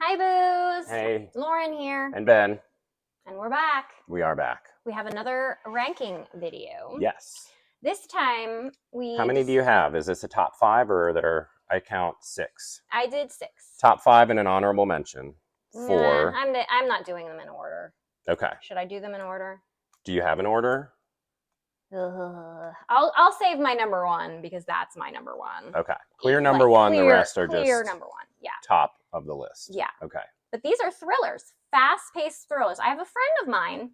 Hi, Booze. Hey. Lauren here. And Ben. And we're back. We are back. We have another ranking video. Yes. This time we... How many do you have? Is this a top 5 or there? I count 6. I did 6. Top 5 and an honorable mention. 4. Nah, I'm not doing them in order. Okay. Should I do them in order? Do you have an order? I'll save my number 1 because that's my number 1. Okay. Clear number 1. The rest are clear just number 1. Yeah. top of the list. Yeah. Okay. But these are thrillers, fast-paced thrillers. I have a friend of mine.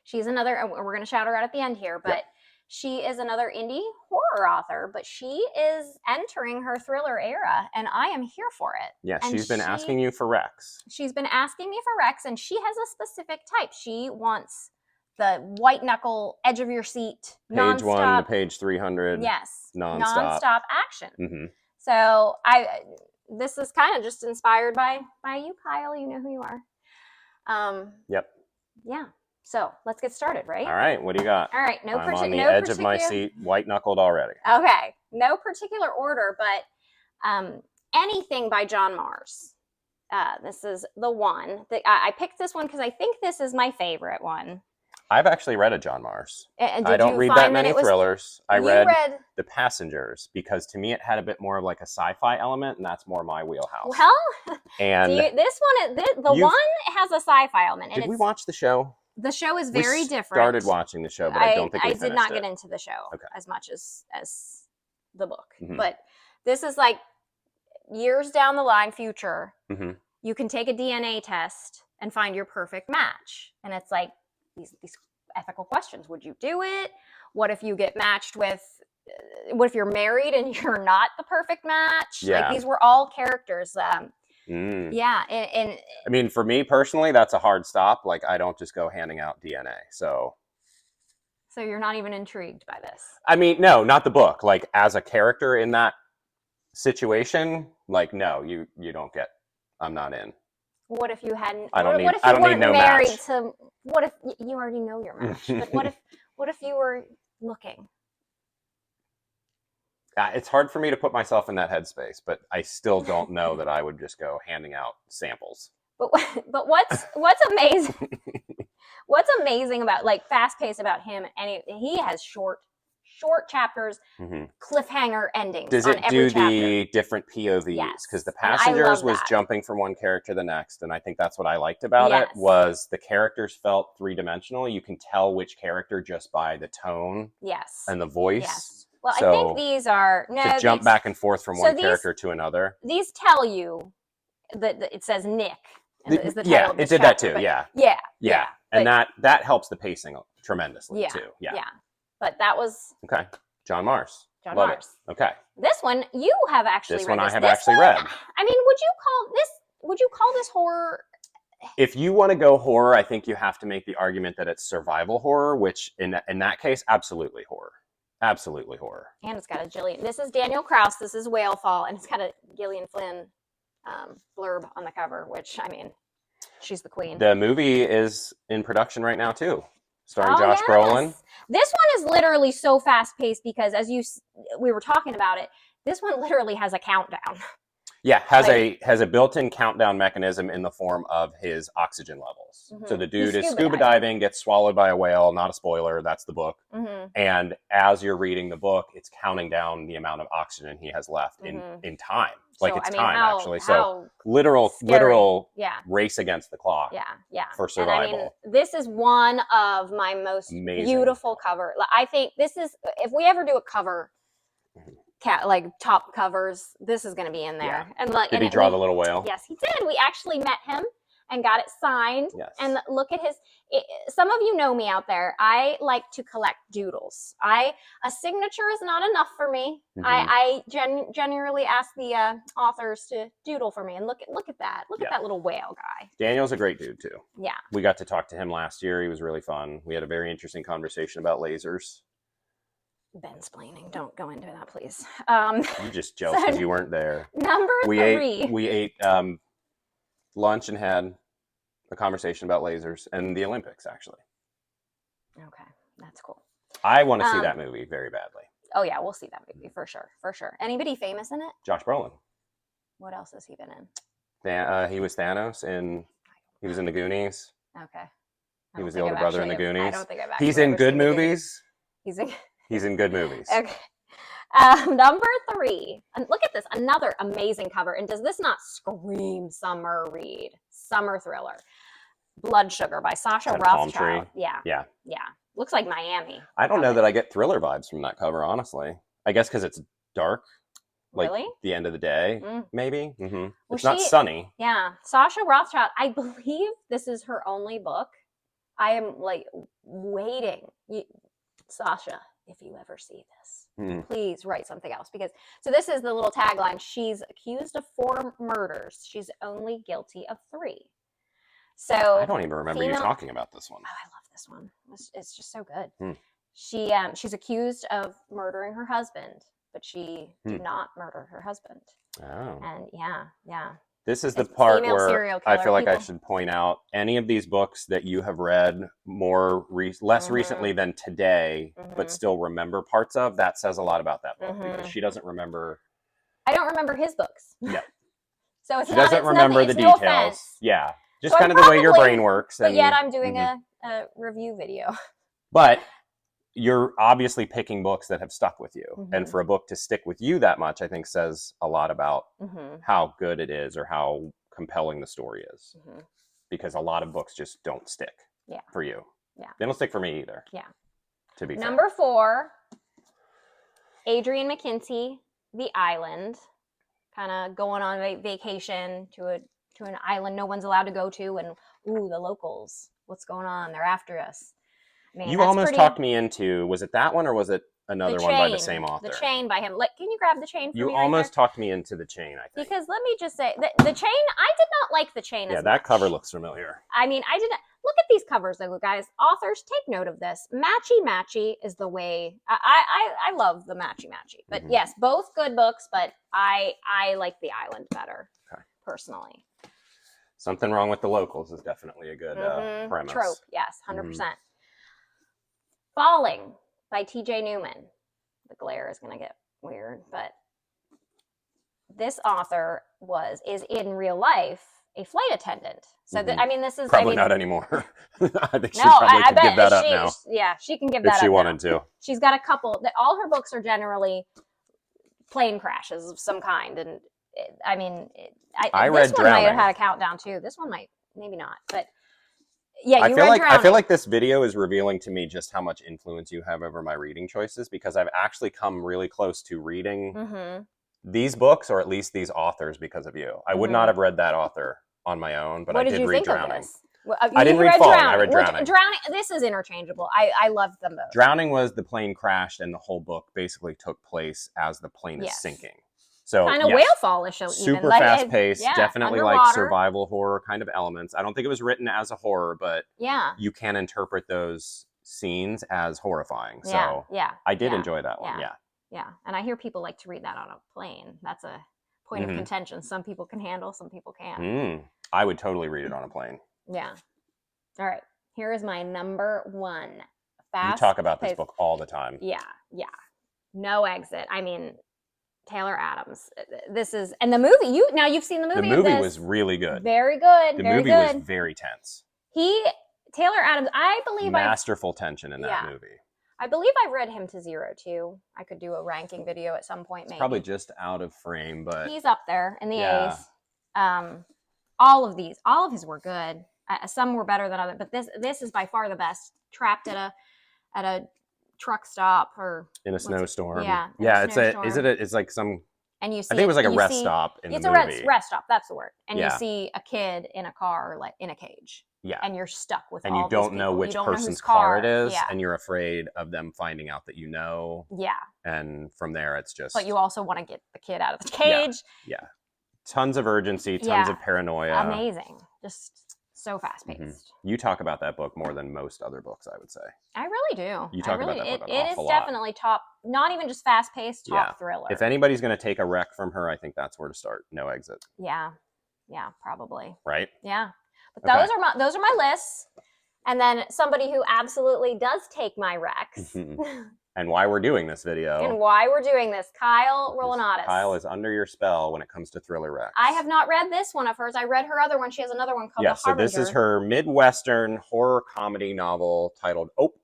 She's another, and we're going to shout her out at the end here, but she is another indie horror author, but she is entering her thriller era, and I am here for it. Yeah, she's been asking you for Rex. She's been asking me for Rex, and she has a specific type. She wants the white knuckle, edge of your seat, Page 1 to page 300. Yes. Non-stop action. Mm-hmm. So this is kind of just inspired by you, Kyle. You know who you are. Yep. Yeah. So let's get started, right? All right. What do you got? All right. I'm on the edge of my seat, white-knuckled already. Okay. No particular order, but anything by John Mars. This is the one. I picked this one because I think this is my favorite one. I've actually read a John Mars. And I don't read that many thrillers. I read The Passengers because to me it had a bit more of like a sci-fi element, and that's more my wheelhouse. Well, and this one, the one has a sci-fi element. Did we watch the show? The show is very different. Started watching the show, but I don't think we did not get into the show as much as the book. Mm-hmm. But this is like years down the line, future. Mm-hmm. You can take a DNA test and find your perfect match, and it's like these ethical questions. Would you do it? What if you get matched with? What if you're married and you're not the perfect match? Yeah. Like these were all characters. Yeah, and I mean, for me personally, that's a hard stop. Like, I don't just go handing out DNA. So you're not even intrigued by this? I mean, no, not the book. Like, as a character in that situation, like, no, you don't get. I'm not in. What if you hadn't? I don't what need. if you I don't weren't need no married match. to? What if you already know your match? But what if you were looking? It's hard for me to put myself in that headspace, but I still don't know that I would just go handing out samples. But what's amazing? What's amazing about like fast paced about him? And he has short chapters, cliffhanger endings. Does it do the different POVs? Yes. Because The Passengers was jumping from one character to the next, and I think that's what I liked about it, was the characters felt three-dimensional. You can tell which character just by the tone and the voice. Yes. Well, so I think these are... to jump back and forth from one character to another. These tell you that it says Nick is the title of it did chapter, that too, Yeah. And that helps the pacing tremendously too. Yeah. But that was... Okay. John Mars. John Love Mars. It. Okay. This one, you have actually read. This one I have actually read. I mean, would you call this horror? If you want to go horror, I think you have to make the argument that it's survival horror, which in that case, absolutely horror. Absolutely horror. And it's got a Gillian. This is Daniel Krauss. This is Whalefall, and it's got a Gillian Flynn blurb on the cover, which, I mean, she's the queen. The movie is in production right now, too. Starring Josh Brolin. This one is literally so fast-paced because, as we were talking about it, this one literally has a countdown. Yeah, has a built-in countdown mechanism in the form of his oxygen levels. So the dude is scuba diving, gets swallowed by a whale. Not a spoiler, that's the book. And as you're reading the book, it's counting down the amount of oxygen he has left in time. Like, it's time, actually. So literal race against the clock. Yeah. For survival. And I mean, this is one of my most beautiful cover. I think this is, if we ever do a cover, like top covers, this is going to be in there. Yeah. Did he draw the little whale? Yes, he did. We actually met him and got it signed. Yes. And look at some of you know me out there. I like to collect doodles. A signature is not enough for me. I generally ask the authors to doodle for me. And look at that. Look at that little whale guy. Daniel's a great dude too. Yeah. We got to talk to him last year. He was really fun. We had a very interesting conversation about lasers. Bensplaining. Don't go into that, please. You just joked because you weren't there. Number 3. We ate lunch and had a conversation about lasers and the Olympics, actually. Okay, that's cool. I want to see that movie very badly. Oh yeah, we'll see that movie for sure. Anybody famous in it? Josh Brolin. What else has he been in? He was Thanos he was in the Goonies. Okay. He was the older brother in the Goonies. I don't think I've actually He's in good movies. He's in good movies. Okay. Number 3. And look at this. Another amazing cover. And does this not scream summer read? Summer thriller. Blood Sugar by Sasha Rothchild. Yeah. Looks like Miami. I don't know that I get thriller vibes from that cover, honestly. I guess because it's dark. Like really? The end of the day, maybe. Mm-hmm. Well, it's not sunny. Yeah. Sasha Rothchild, I believe this is her only book. I am like waiting. Sasha, if you ever see this, please write something else. So this is the little tagline. She's accused of 4 murders. She's only guilty of 3. So I don't even remember you talking about this one. Oh, I love this one. It's just so good. She's accused of murdering her husband, but she did not murder her husband. Oh. And yeah. This is the part where I feel like I should point out any of these books that you have read less recently than today, but still remember parts of, that says a lot about that book because she doesn't remember. I don't remember his books. No. So she doesn't remember the details. No, yeah. Just kind of the way your brain works. But yet I'm doing a review video. But you're obviously picking books that have stuck with you. And for a book to stick with you that much, I think says a lot about how good it is or how compelling the story is. Because a lot of books just don't stick for you. Yeah. They don't stick for me either. Yeah. To be fair. Number 4, Adrian McKenty, The Island. Kind of going on vacation to an island no one's allowed to go to, and the locals, what's going on? They're after us. I mean, you almost talked me into, was it that one or was it another one by the same author? The Chain by him. Can you grab The Chain for me? You almost talked me into The Chain, I think. Because let me just say, the Chain, I did not like The Chain as much. That cover looks familiar. I mean, I didn't. Look at these covers, though, guys. Authors, take note of this. Matchy is the way. I love the matchy. But yes, both good books, but I like The Island better, personally. Something Wrong with the Locals is definitely a good premise. Trope, yes, 100%. Falling by T.J. Newman. The glare is going to get weird, but this author is in real life a flight attendant. So this is probably not anymore. I think she probably could give that up now. Yeah, she can give that up if she wanted to. She's got a couple. All her books are generally plane crashes of some kind, and I read this one Drowning. Might have had a countdown too. This one maybe not, but. Yeah, I feel like this video is revealing to me just how much influence you have over my reading choices, because I've actually come really close to reading these books, or at least these authors, because of you. I would not have read that author on my own, but I did read Drowning. I didn't read Falling. I read Drowning. Drowning. This is interchangeable. I loved them both. Drowning was the plane crashed, and the whole book basically took place as the plane is sinking. So kind of whale fallish, super fast paced, definitely underwater. Like survival horror kind of elements. I don't think it was written as a horror, but you can interpret those scenes as horrifying. So I did enjoy that one. Yeah, and I hear people like to read that on a plane. That's a point of contention. Some people can handle, some people can't. I would totally read it on a plane. Yeah. All right. Here is my number 1. You talk about this book all the time. Yeah. No Exit. I mean, Taylor Adams. This is, and the movie. You've seen the movie. The movie was really good. Very good. The movie was very tense. Taylor Adams. I believe masterful tension in that movie. I believe I've read him to 0 too. I could do a ranking video at some point. Maybe probably just out of frame, but he's up there in the A's. All of his were good. Some were better than others, but this is by far the best. Trapped at a truck stop or in a snowstorm. It's like some. And you see, I think it was like a rest stop in the movie. It's a rest stop. That's the word. And you see a kid in a car, like in a cage. Yeah. And you're stuck with all these people. And you don't know which person's car it is, and you're afraid of them finding out that you know. Yeah. And from there, it's just. But you also want to get the kid out of the cage. Yeah. Tons of urgency, tons of paranoia. Amazing. Just so fast paced. You talk about that book more than most other books, I would say. I really do. You talk about that book an awful lot. It is definitely top, not even just fast paced, top thriller. If anybody's going to take a rec from her, I think that's where to start. No Exit. Yeah, probably. Right? Yeah. But those are my lists. And then somebody who absolutely does take my recs and why we're doing this And video. why we're doing this. Kyle Rolanatis. Kyle is under your spell when it comes to Thriller Rex. I have not read this one of hers. I read her other one. She has another one called The Harbinger. So this is her Midwestern horror comedy novel titled Ope,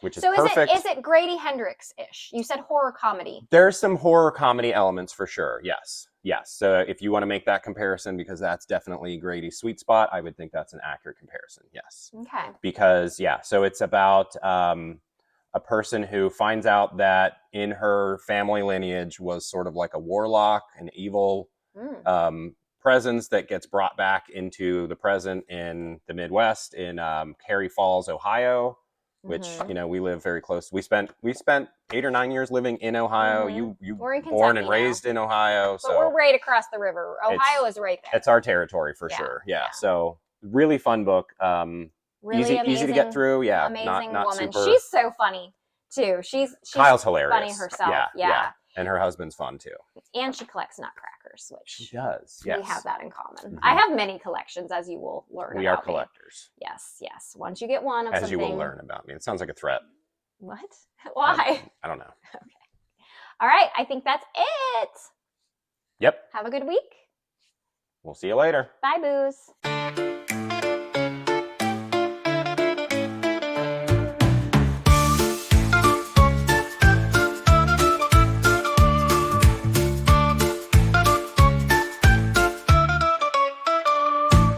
which is perfect. Is it Grady Hendrix-ish? You said horror comedy. There's some horror comedy elements for sure. Yes. So if you want to make that comparison, because that's definitely Grady's sweet spot, I would think that's an accurate comparison. Yes. Okay. Because so it's about a person who finds out that in her family lineage was sort of like a warlock, an evil presence that gets brought back into the present in the Midwest in Cary Falls, Ohio, which we live very close. We spent 8 or 9 years living in Ohio. You were born and raised in Ohio, but so we're right across the river. Ohio is right there. It's our territory for sure. Yeah. So really fun book. Really easy to get through. Yeah, amazing not woman. super. She's so funny too. She's Kyle's hilarious. Funny herself. Yeah. And her husband's fun too. And she collects nutcrackers, which she does. Yes. We have that in common. I have many collections, as you will learn. We are collectors. Me. Yes. Once you get one of something, you will learn about me. It sounds like a threat. What? Why? I don't know. Okay. All right. I think that's it. Yep. Have a good week. We'll see you later. Bye, Booze.